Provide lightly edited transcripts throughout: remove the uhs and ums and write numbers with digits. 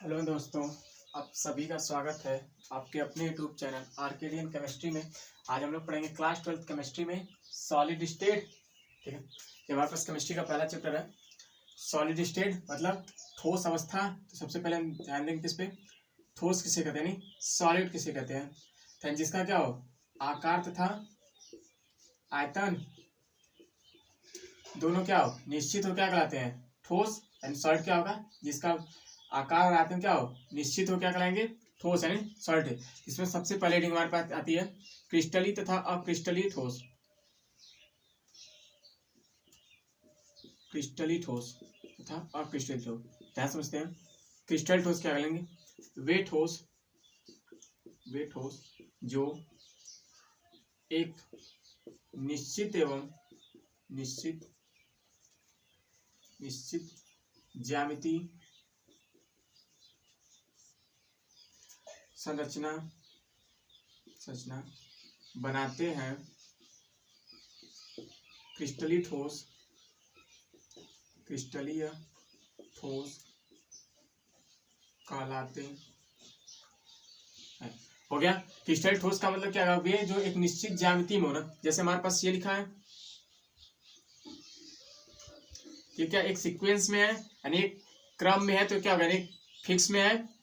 Hello दोस्तों, आप सभी का स्वागत है आपके अपने यूट्यूब चैनल आर्केडियन केमिस्ट्री में। आज हम लोग पढ़ेंगे क्लास 12 केमिस्ट्री में सॉलिड स्टेट। ठीक है, ये हमारे पास केमिस्ट्री का पहला चैप्टर है। सॉलिड स्टेट मतलब ठोस अवस्था। तो सबसे पहले हम ध्यान देंगे किस पे, ठोस किसे कहते हैं, यानी सॉलिड किसे कहते हैं। तो जिसका क्या हो, आकार तथा आयतन दोनों क्या हो, निश्चित हो क्या कहलाते हैं, ठोस। यानी सॉलिड क्या होगा, जिसका आकार और आयतन क्या हो, निश्चित हो क्या कहलाएंगे, ठोस यानी सॉलिड। इसमें सबसे पहले हेडिंग हमारे पास आती है क्रिस्टलीय तथा अक्रिस्टलीय ठोस। क्रिस्टलीय ठोस तथा अक्रिस्टलीय ठोस ध्यान समझते हैं। क्रिस्टल ठोस क्या कहलाएंगे, वे ठोस जो एक निश्चित ज्यामिति संरचना बनाते हैं। क्रिस्टलीय ठोस कहलाते हैं। हो गया। क्रिस्टलीय ठोस का मतलब क्या है, वे जो एक निश्चित ज्यामिति में होना। जैसे हमारे पास ये लिखा है, ये क्या एक सीक्वेंस में है, यानी एक क्रम में है, तो क्या होगा, एक फिक्स में है,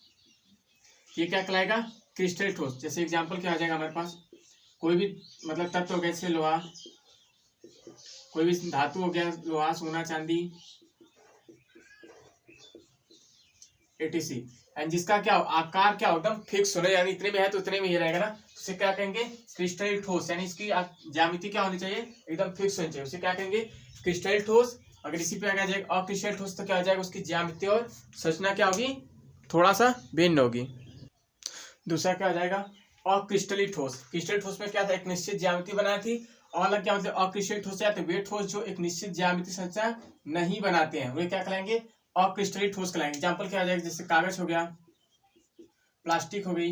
ये क्या कहलाएगा, क्रिस्टलीय ठोस। जैसे एग्जांपल क्या आ जाएगा हमारे पास, कोई भी मतलब तत्व हो गया, जैसे लोहा, कोई भी धातु हो गया, लोहा, सोना, चांदी, एटीसी, एंड जिसका क्या हो, आकार क्या हो, एकदम फिक्स होना, यानी इतने में है तो इतने में ही रहेगा ना, उसे क्या कहेंगे, क्रिस्टलीय ठोस। यानी इसकी ज्यामिति क्या होनी चाहिए, एकदम फिक्स होनी चाहिए, उसे क्या कहेंगे, क्रिस्टलीय ठोस। अगर इसी पे आ जाएगा अक्रिस्टलीय ठोस, तो क्या हो जाएगा, उसकी ज्यामिति और संरचना क्या होगी, थोड़ा सा भिन्न होगी। दूसरा क्या हो जाएगा, अक्रिस्टलीय ठोस। क्रिस्टलीय ठोस में क्या था, एक निश्चित ज्यामिति बनाई थी। और अलग क्या मतलब अक्रिस्टलीय ठोस है, तो वे ठोस जो एक निश्चित ज्यामिति संरचना नहीं बनाते हैं, वे क्या कहलाएंगे, अक्रिस्टलीय ठोस कहलाएंगे। एग्जांपल क्या आ जाएगा, जैसे कागज हो गया, प्लास्टिक हो गई,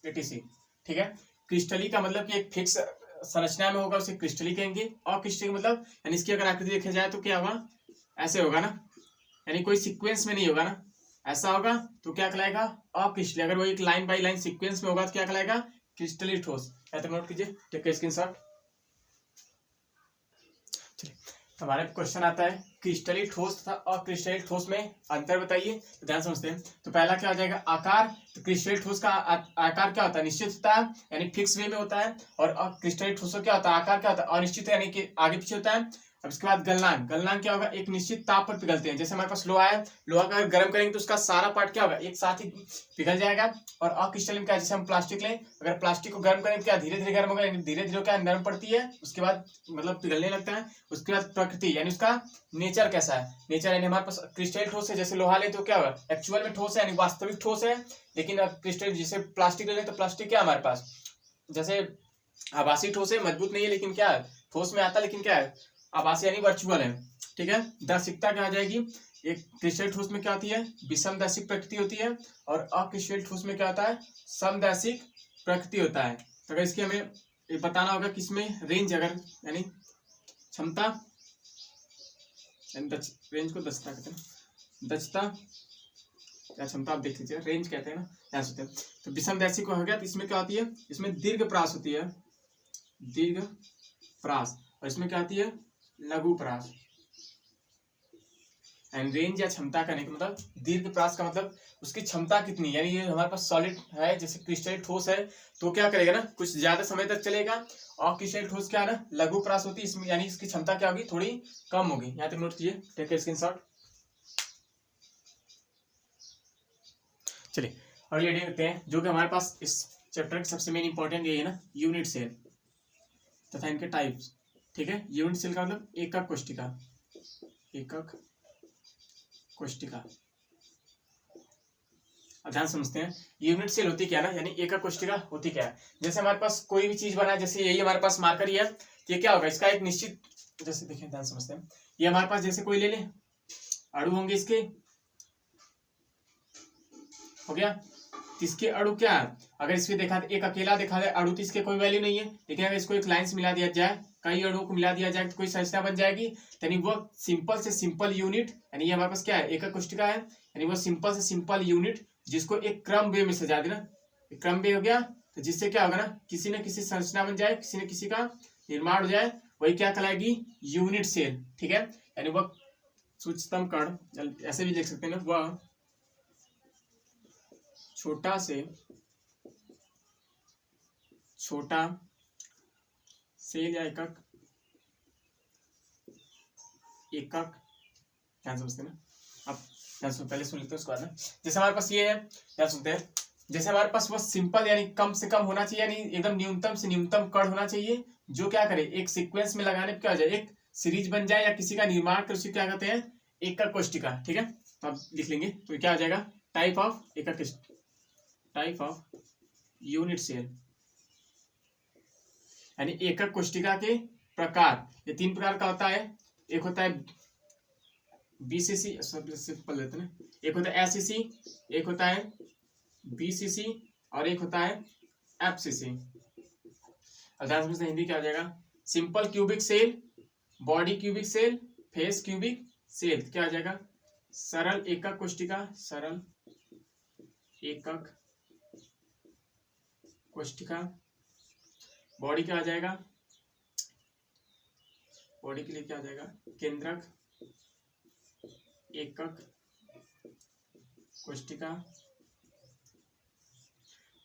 एटीसी। ठीक है, क्रिस्टलीय का मतलब कि एक फिक्स संरचना में होगा, उसे क्रिस्टलीय कहेंगे। अक्रिस्टलीय मतलब यानी इसकी अगर आकृति देखा जाए तो क्या होगा, ऐसे होगा ना, यानी कोई सीक्वेंस में नहीं होगा ना, ऐसा होगा तो क्या कहलाएगा, अक्रिस्टलीय। अगर वो एक लाइन बाय लाइन सीक्वेंस में होगा तो क्या कहलाएगा, क्रिस्टलीय ठोस। या तो नोट कीजिए, टेक ए स्क्रीनशॉट। चलिए, हमारे क्वेश्चन आता है क्रिस्टलीय ठोस तथा अक्रिस्टलीय ठोस में अंतर बताइए। तो ध्यान समझते हैं। तो पहला क्या हो जाएगा, आकार। तो क्रिस्टलीय ठोस का आकार क्या होता है, निश्चित होता है, यानी फिक्स वे में होता है। और अक्रिस्टलीय ठोस का क्या होता है, आकार क्या होता है, अनिश्चित, यानी कि आगे पीछे होता है। अब इसके बाद गलनांक क्या होगा, एक निश्चित ताप पर पिघलते हैं। जैसे हमारे पास लोहा है, लोहा का अगर गर्म करेंगे तो उसका सारा पार्ट क्या होगा, एक साथ ही पिघल जाएगा। और अक्रिस्टलीय क्या, जैसे हम प्लास्टिक लें, अगर प्लास्टिक को गर्म करेंगे क्या धीरे धीरे गर्म होगा, धीरे धीरे क्या नरम पड़ती है, उसके बाद मतलब पिघलने लगता है। उसके बाद प्रकृति यानी उसका नेचर कैसा है, नेचर यानी हमारे पास क्रिस्टलीय ठोस है, जैसे लोहा ले तो क्या होगा, एक्चुअल में ठोस है, यानी वास्तविक ठोस है। लेकिन क्रिस्टलीय जैसे प्लास्टिक ले लें तो प्लास्टिक क्या हमारे पास जैसे आभासी ठोस है, मजबूत नहीं है, लेकिन क्या है, ठोस में आता है, लेकिन क्या है, आभासी यानी वर्चुअल है। ठीक है, दर्शिकता क्या आ जाएगी, एक क्रिस्टलीय ठोस में क्या होती है, विषमदैशिक प्रकृति होती है। और अक्रिस्टलीय ठोस में क्या होता है, समदैशिक प्रकृति होता है। तो अगर इसकी हमें ये बताना होगा किसमें, रेंज, अगर यानी क्षमता, रेंज को दक्षता कहते हैं, दक्षता या क्षमता आप देख लीजिए, रेंज कहते हैं ना, ध्यान से। तो विषमदैशिक हो गया, तो इसमें क्या होती है, इसमें दीर्घ प्रास होती है, दीर्घ प्रास। और इसमें क्या होती है, लघु प्रास। एंड रेंज या क्षमता करने का मतलब, दीर्घ प्रास का मतलब उसकी क्षमता कितनी, यानी ये हमारे पास सॉलिड है, जैसे क्रिस्टलीय ठोस है, तो क्या करेगा ना, कुछ ज्यादा समय तक चलेगा। और क्रिस्टलीय ठोस क्या है ना, लघु प्रास होती है, इसमें यानी इसकी क्षमता क्या होगी, थोड़ी कम होगी। यहाँ तक नोट कीजिए, टेक ए स्क्रीनशॉट। चलिए अगली हेडिंग देखते हैं, जो कि हमारे पास इस चैप्टर की सबसे मेन इंपॉर्टेंट ये है ना, यूनिट सेल तथा इनके टाइप्स। ठीक है, यूनिट सेल का मतलब एकक कोशिका, एकक कोशिका। ध्यान समझते हैं, यूनिट सेल होती क्या है ना, यानी एकक कोशिका होती क्या है। जैसे हमारे पास कोई भी चीज बना है, जैसे यही हमारे पास मार्कर ही है, ये क्या होगा, इसका एक निश्चित, जैसे देखिए ध्यान समझते हैं, ये हमारे पास जैसे कोई ले ले, अणु होंगे इसके, हो गया, तो इसके अणु क्या है, अगर इसमें देखा एक अकेला देखा जाए अणु तो इसके कोई वैल्यू नहीं है, लेकिन अगर इसको एक लाइन से मिला दिया जाए, कई अणुओं को मिला दिया जाए तो कोई संरचना बन जाएगी। यानी वो सिंपल से सिंपल यूनिट, यानी ये हमारे पास क्या है, एकक कोष्टिका है, यानी वो सिंपल से सिंपल यूनिट जिसको एक क्रम वे में सजा देना, एक क्रम वे हो गया, तो जिससे क्या होगा ना, किसी न किसी संरचना बन जाए, किसी न किसी का निर्माण हो जाए, वही क्या कहलाएगी, यूनिट सेल। ठीक है, यानी वह सूक्ष्मतम कण, ऐसे भी लिख सकते हैं ना, वह छोटा से छोटा सेल या एकक ध्यान समझते हैं ना। अब ध्यान सुन, पहले सुन लेते हैं उसके बाद ना। जैसे हमारे पास ये है, ध्यान सुनते हैं, जैसे हमारे पास वो सिंपल यानी कम से कम होना चाहिए, यानी एकदम न्यूनतम से न्यूनतम कण होना चाहिए, जो क्या करे, एक सीक्वेंस में लगाने पर क्या हो जाए, एक सीरीज बन जाए, या किसी का निर्माण कर, उसे क्या कहते हैं, एकक कोष्टिका। ठीक है, तो अब लिख लेंगे, तो क्या हो जाएगा, टाइप ऑफ एकक, टाइप ऑफ यूनिट सेल, यानी एकक कोष्टिका के प्रकार। ये 3 प्रकार का होता है, एक होता है बीसीसी, सिंपल लेते हैं, एक होता है एससीसी, एक होता है बीसीसी, और एक होता है एफसीसी। हिंदी क्या हो जाएगा, simple cubic cell, body cubic cell, face cubic cell, क्या हो जाएगा, सरल एकक कोष्टिका, सरल एकक कोष्टिका। बॉडी क्या आ जाएगा, बॉडी के लिए क्या आ जाएगा, केंद्रक एकक कोष्टिका।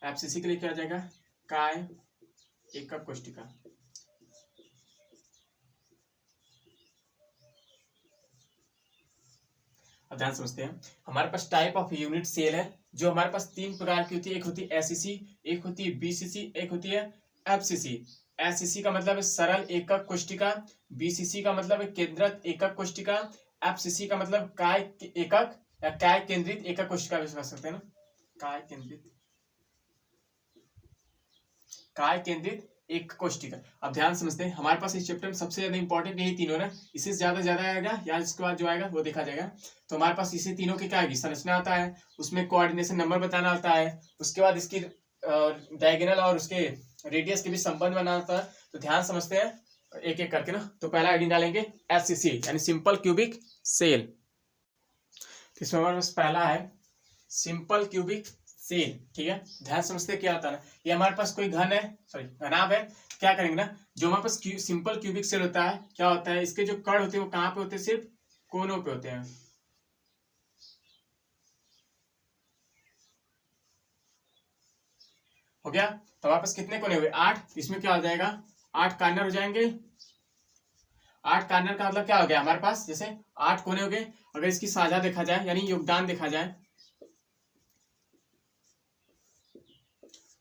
एफसीसी के लिए क्या आ जाएगा, काय एकक कोष्टिका। अब ध्यान समझते हैं, हमारे पास टाइप ऑफ यूनिट सेल है, जो हमारे पास 3 प्रकार की होती है, एक होती है एससीसी, एक होती है बीसीसी, एक होती है एफसीसी। एससीसी का मतलब है सरल एकक कोष्टिका, बीसीसी का मतलब है केंद्रक एकक कोष्टिका, एफसीसी का मतलब काय एकक या काय केंद्रित एकक कोष्टिका भी कह सकते हैं ना, काय केंद्रित एक कोष्टिका। अब ध्यान समझते हैं, हमारे पास इस चैप्टर में सबसे ज्यादा इंपॉर्टेंट यही तीनों ना, इससे ज्यादा आएगा या इसके बाद जो आएगा वो देखा जाएगा। तो हमारे पास इसी तीनों की क्या आएगी, संरचना आता है, उसमें कोऑर्डिनेशन नंबर बताना होता है, उसके बाद इसकी डायगोनल और उसके रेडियस के बीच संबंध बनाना होता है। तो ध्यान समझते हैं एक एक करके ना। तो पहला आइडिया डालेंगे एससीसी, यानी सिंपल क्यूबिक सेल। इसमें हमारे पास पहला है सिंपल क्यूबिक सेल। ठीक है, ध्यान समझते क्या होता है ना, ये हमारे पास कोई घन है, सॉरी घनाभ है, क्या करेंगे ना, जो हमारे पास सिंपल क्यूबिक सेल होता है, क्या होता है, इसके जो कण होते हैं वो कहाँ पे होते हैं, सिर्फ कोनों पे होते हैं। हो गया, तो हमारे पास कितने कोने हुए, 8। इसमें क्या हो जाएगा, 8 कॉर्नर हो जाएंगे। 8 कॉर्नर का मतलब क्या हो गया, हमारे पास जैसे 8 कोने हो गए। अगर इसकी साझा देखा जाए, यानी योगदान देखा जाए,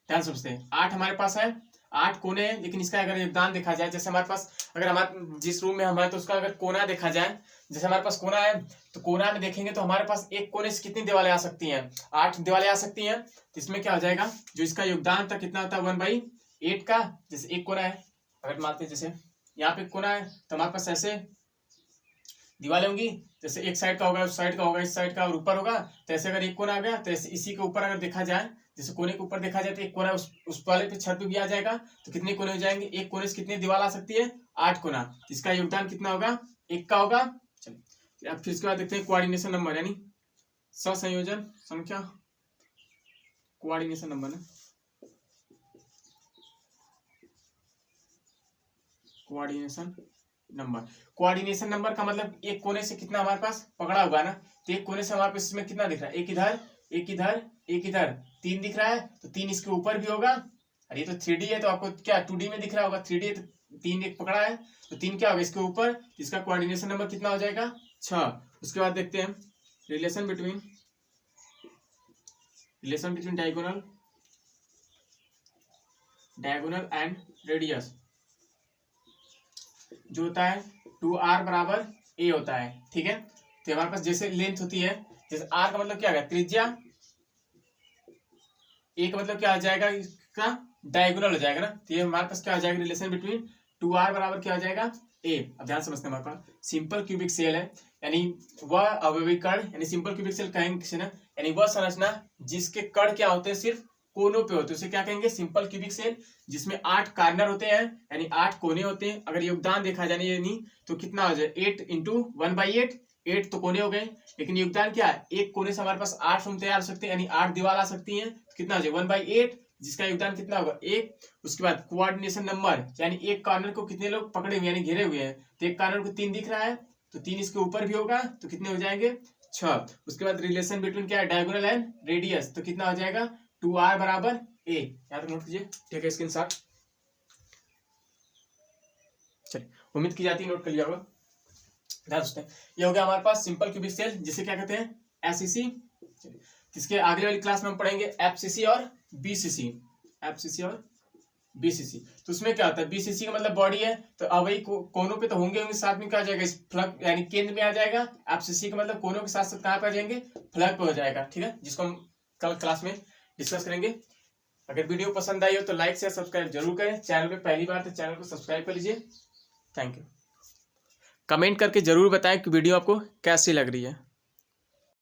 ध्यान समझते हैं, 8 हमारे पास है, 8 कोने हैं, लेकिन इसका अगर योगदान देखा जाए, जैसे हमारे पास अगर हमारे जिस रूम में हमारे, तो उसका अगर कोना देखा जाए, जैसे हमारे पास कोना है, तो कोना में देखेंगे तो हमारे पास एक कोने से कितनी दीवारें आ सकती हैं, 8 दीवारें आ सकती हैं। तो इसमें क्या हो जाएगा, जो इसका योगदान था कितना होता है, 1/8 का। जैसे एक कोना है, अगर मानते हैं जैसे यहाँ पे कोना है, तो हमारे पास ऐसे दीवारें होंगी, जैसे एक साइड का होगा, उस साइड का होगा, इस साइड का, और ऊपर होगा। तो ऐसे अगर एक कोना आ गया, तो ऐसे इसी के ऊपर अगर देखा जाए, जैसे कोने के ऊपर देखा जाए, तो एक कोना उस वाले पे छत पे भी आ जाएगा। तो कितने कोने हो जाएंगे, एक कोने से कितनी दीवार आ सकती है, 8 कोना। इसका योगदान कितना होगा, 1 का होगा। चलिए अब फिर इसके बाद देखते हैं कोऑर्डिनेशन नंबर, यानी सहसंयोजन संख्या, कोऑर्डिनेशन नंबर ना, कोऑर्डिनेशन नंबर। कोऑर्डिनेशन नंबर का मतलब एक कोने से कितना हमारे पास पकड़ा हुआ ना, तो एक कोने से हमारे पास इसमें कितना दिख रहा है, एक इधर, एक इधर, एक इधर, 3 दिख रहा है। तो 3 इसके ऊपर भी होगा, अरे ये तो 3D है, तो आपको क्या 2D में दिख रहा होगा, 3D है तो 3 एक पकड़ा है, तो 3 क्या होगा इसके ऊपर, इसका कोऑर्डिनेशन नंबर कितना हो जाएगा, 6। उसके बाद देखते हैं relation between diagonal and radius, जो होता है 2r बराबर a होता है। ठीक है, तो हमारे पास जैसे लेंथ होती है, जैसे r का मतलब क्या है, त्रिज्या, a का मतलब क्या आ जाएगा, इसका डायगोनल हो जाएगा ना। तो ये हमारे पास क्या आ जाएगा, रिलेशन बिटवीन 2r बराबर क्या आ जाएगा, a। अब ध्यान समझते हैं, हमारे पास सिंपल क्यूबिक सेल है, यानी वह अवयवी कण यानी सिंपल क्यूबिक सेल कहेंगे किसे ना, यानी वह संरचना जिसके कण क्या होते हैं सिर्फ कोनों पे होते हैं उसे क्या कहेंगे सिंपल क्यूबिक सेल, जिसमें 8 कार्नर होते हैं यानी 8 कोने होते हैं। अगर योगदान देखा जाए यानी तो कितना हो जाए 8 इंटू 1/8, 8 तो कोने हो गए, लेकिन योगदान क्या है एक कोने से हमारे पास 8 रूम तैयार हो सकते हैं यानी 8 दीवार आ सकती हैं, तो कितना हो जाए 1/8, जिसका योगदान कितना होगा 1। उसके बाद कोऑर्डिनेशन नंबर यानी एक कार्नर को कितने लोग पकड़े हुए यानी घेरे हुए हैं, तो एक कार्नर को 3 दिख रहा है तो 3 इसके ऊपर भी होगा तो कितने हो जाएंगे 6। उसके बाद रिलेशन बिटवीन क्या है डायगोनल एंड रेडियस, तो कितना हो जाएगा 2r बराबर a। यहाँ तक नोट कीजिए, ठीक है स्क्रीनशॉट। चलिए उम्मीद की जाती है नोट कर लिया होगा। ध्यान सुनते हैं, ये हो गया हमारे पास सिंपल क्यूबिक सेल जिसे क्या कहते हैं एससीसी। इसके आगे वाली क्लास में हम पढ़ेंगे एफसीसी और बीसीसी, एफसीसी और बीसीसी। तो उसमें क्या होता है बीसीसी का मतलब बॉडी है तो अवयवी कोनों पे तो होंगे साथ में क्या आ जाएगा इस फ्लग यानी केंद्र में आ जाएगा। एफसीसी का मतलब कोनों के साथ साथ कहाँ पे आ जाएंगे फ्लग पे हो जाएगा, ठीक है, जिसको हम कल क्लास में डिस्कस करेंगे। अगर वीडियो पसंद आई हो तो लाइक शेयर सब्सक्राइब जरूर करें, चैनल पे पहली बार तो चैनल को सब्सक्राइब कर लीजिए। Thank you. कमेंट करके जरूर बताएं कि वीडियो आपको कैसी लग रही है।